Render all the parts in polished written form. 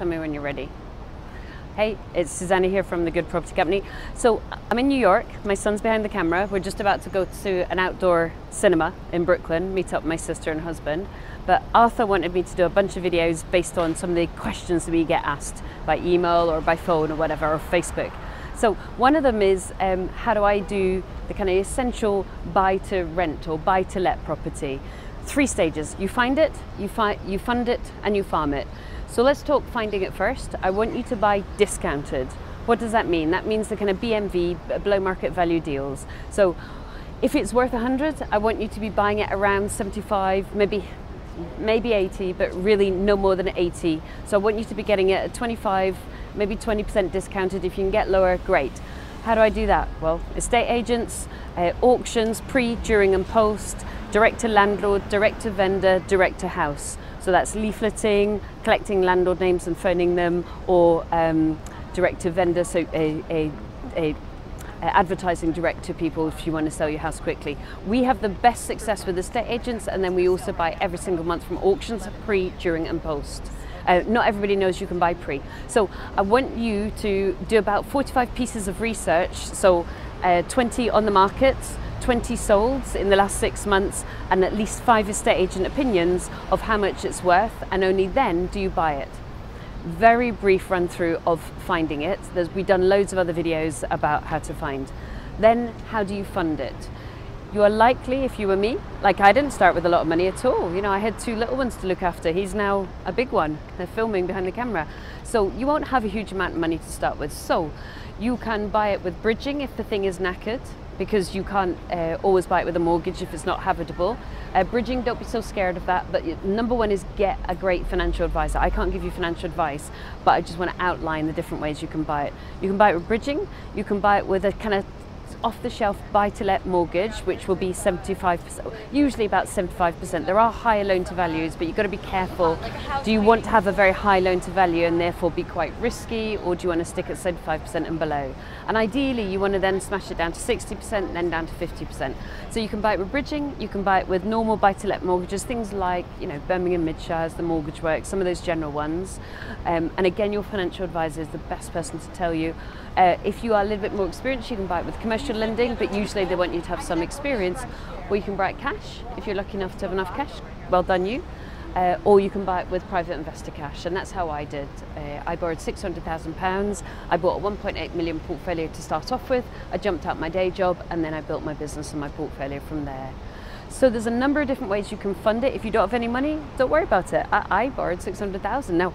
Tell me when you're ready. Hey, it's Susannah here from The Good Property Company. So I'm in New York, my son's behind the camera. We're just about to go to an outdoor cinema in Brooklyn, meet up with my sister and husband. But Arthur wanted me to do a bunch of videos based on some of the questions that we get asked by email or by phone or whatever, or Facebook. So one of them is, how do I do the kind of essential buy to rent or buy to let property? 3 stages. You find it, you fund it, and you farm it. So let's talk finding it first. I want you to buy discounted. What does that mean? That means the kind of BMV, below market value deals. So if it's worth 100, I want you to be buying it around 75, maybe 80, but really no more than 80. So I want you to be getting it at 25, maybe 20% discounted. If you can get lower, great. How do I do that? Well, estate agents, auctions, pre, during and post, direct to landlord, direct to vendor, direct to house. So that's leafleting, collecting landlord names and phoning them, or direct to vendor, so advertising direct to people if you want to sell your house quickly. We have the best success with estate agents, and then we also buy every single month from auctions, pre, during and post. Not everybody knows you can buy pre. So I want you to do about 45 pieces of research, so 20 on the market, 20 solds in the last 6 months, and at least 5 estate agent opinions of how much it's worth, and only then do you buy it. Very brief run through of finding it. We've done loads of other videos about how to find. Then how do you fund it? You are likely, if you were me, like I didn't start with a lot of money at all. You know, I had 2 little ones to look after. He's now a big one. They're filming behind the camera. So you won't have a huge amount of money to start with. So you can buy it with bridging if the thing is knackered, because you can't always buy it with a mortgage if it's not habitable. Bridging, don't be so scared of that, but number one is get a great financial advisor. I can't give you financial advice, but I just want to outline the different ways you can buy it. You can buy it with bridging, you can buy it with a kind of off-the-shelf buy-to-let mortgage, which will be 75%, usually about 75%. There are higher loan-to-values, but you've got to be careful. Do you want to have a very high loan-to-value and therefore be quite risky, or do you want to stick at 75% and below? And ideally, you want to then smash it down to 60%, then down to 50%. So you can buy it with bridging, you can buy it with normal buy-to-let mortgages, things like, you know, Birmingham Midshires, the Mortgage Works, some of those general ones. And again, your financial advisor is the best person to tell you. If you are a little bit more experienced, you can buy it with commercial lending, but usually they want you to have some experience. Or you can buy it cash, if you're lucky enough to have enough cash, well done you. Or you can buy it with private investor cash, and that's how I did. I borrowed £600,000. I bought a 1.8 million portfolio to start off with. I jumped out my day job, and then I built my business and my portfolio from there. So there's a number of different ways you can fund it. If you don't have any money, don't worry about it. I borrowed 600,000. Now,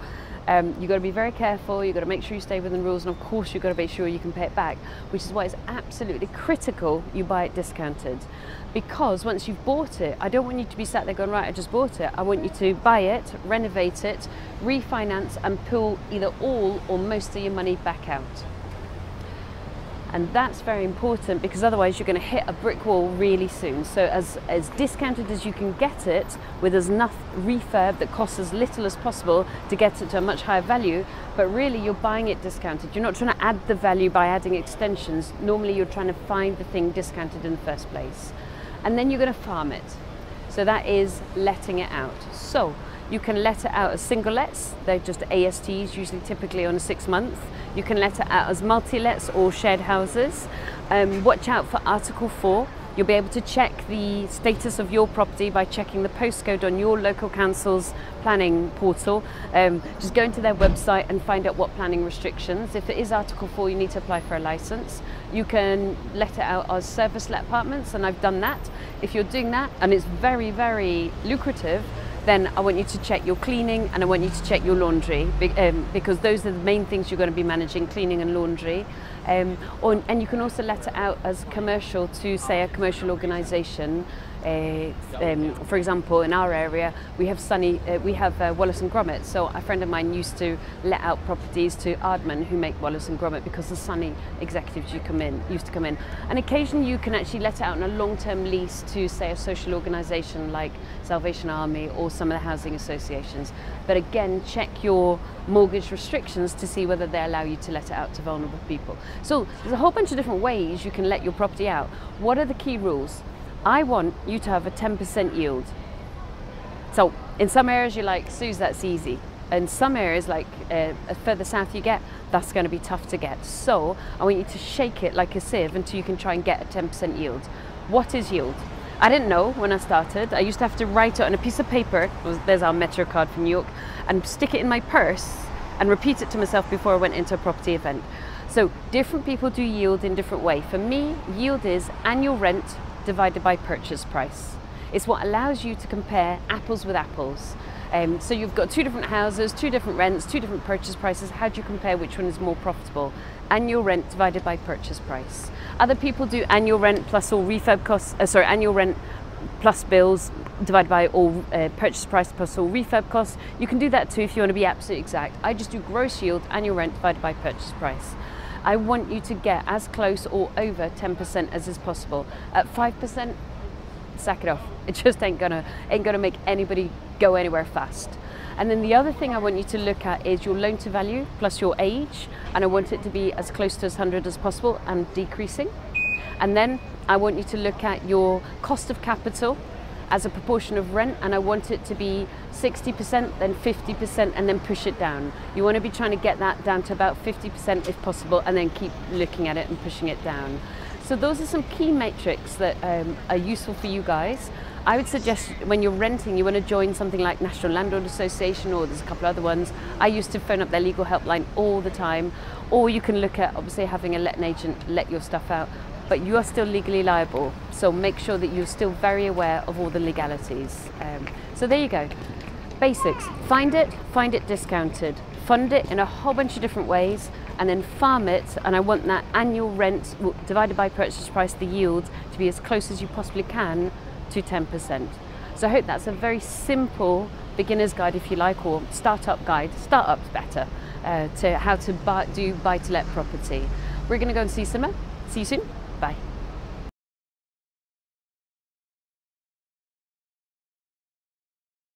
you've got to be very careful, you've got to make sure you stay within rules, and of course you've got to make sure you can pay it back, which is why it's absolutely critical you buy it discounted. Because once you've bought it, I don't want you to be sat there going, right, I just bought it. I want you to buy it, renovate it, refinance, and pull either all or most of your money back out. And that's very important, because otherwise you're going to hit a brick wall really soon. So as discounted as you can get it, with as enough refurb that costs as little as possible to get it to a much higher value, but really you're buying it discounted. You're not trying to add the value by adding extensions. Normally you're trying to find the thing discounted in the first place. And then you're going to farm it. So that is letting it out. So you can let it out as single lets, they're just ASTs, usually typically on a 6 month. You can let it out as multi-lets or shared houses. Watch out for Article 4. You'll be able to check the status of your property by checking the postcode on your local council's planning portal. Just go into their website and find out what planning restrictions. If it is Article 4, you need to apply for a license. You can let it out as service let apartments, and I've done that. If you're doing that, and it's very, very lucrative, then I want you to check your cleaning, and I want you to check your laundry, because those are the main things you're going to be managing, cleaning and laundry. And you can also let it out as commercial to, say, a commercial organisation. For example, in our area, we have Wallace and Gromit. So a friend of mine used to let out properties to Ardman, who make Wallace and Gromit, because the Sunny executives used to come in. And occasionally you can actually let it out on a long-term lease to, say, a social organisation like Salvation Army or some of the housing associations. But again, check your mortgage restrictions to see whether they allow you to let it out to vulnerable people. So there's a whole bunch of different ways you can let your property out. What are the key rules? I want you to have a 10% yield. So in some areas you're like, Suze, that's easy. In some areas, like further south you get, that's going to be tough to get. So I want you to shake it like a sieve until you can try and get a 10% yield. What is yield? I didn't know when I started. I used to have to write it on a piece of paper, there's our Metro card from New York, and stick it in my purse and repeat it to myself before I went into a property event. So different people do yield in different way. For me, yield is annual rent divided by purchase price. It's what allows you to compare apples with apples. So you've got two different houses, two different rents, two different purchase prices. How do you compare which one is more profitable? Annual rent divided by purchase price. Other people do annual rent plus all refurb costs, annual rent plus bills divided by all purchase price plus all refurb costs. You can do that too if you want to be absolutely exact. I just do gross yield, annual rent divided by purchase price. I want you to get as close or over 10% as is possible. At 5%, sack it off. It just ain't gonna make anybody go anywhere fast. And then the other thing I want you to look at is your loan to value plus your age, and I want it to be as close to 100 as possible and decreasing. And then I want you to look at your cost of capital as a proportion of rent, and I want it to be 60%, then 50%, and then push it down. You want to be trying to get that down to about 50% if possible, and then keep looking at it and pushing it down. So those are some key metrics that are useful for you guys. I would suggest when you're renting, you want to join something like National Landlord Association, or there's a couple other ones. I used to phone up their legal helpline all the time, or you can look at obviously having a letting agent let your stuff out, but you are still legally liable. So make sure that you're still very aware of all the legalities. So there you go. Basics, find it discounted, fund it in a whole bunch of different ways, and then farm it, and I want that annual rent divided by purchase price, the yield, to be as close as you possibly can to 10%. So I hope that's a very simple beginner's guide, if you like, or startup guide, startup's better, to how to do buy-to-let property. We're going to go and see Susannah. See you soon. Bye.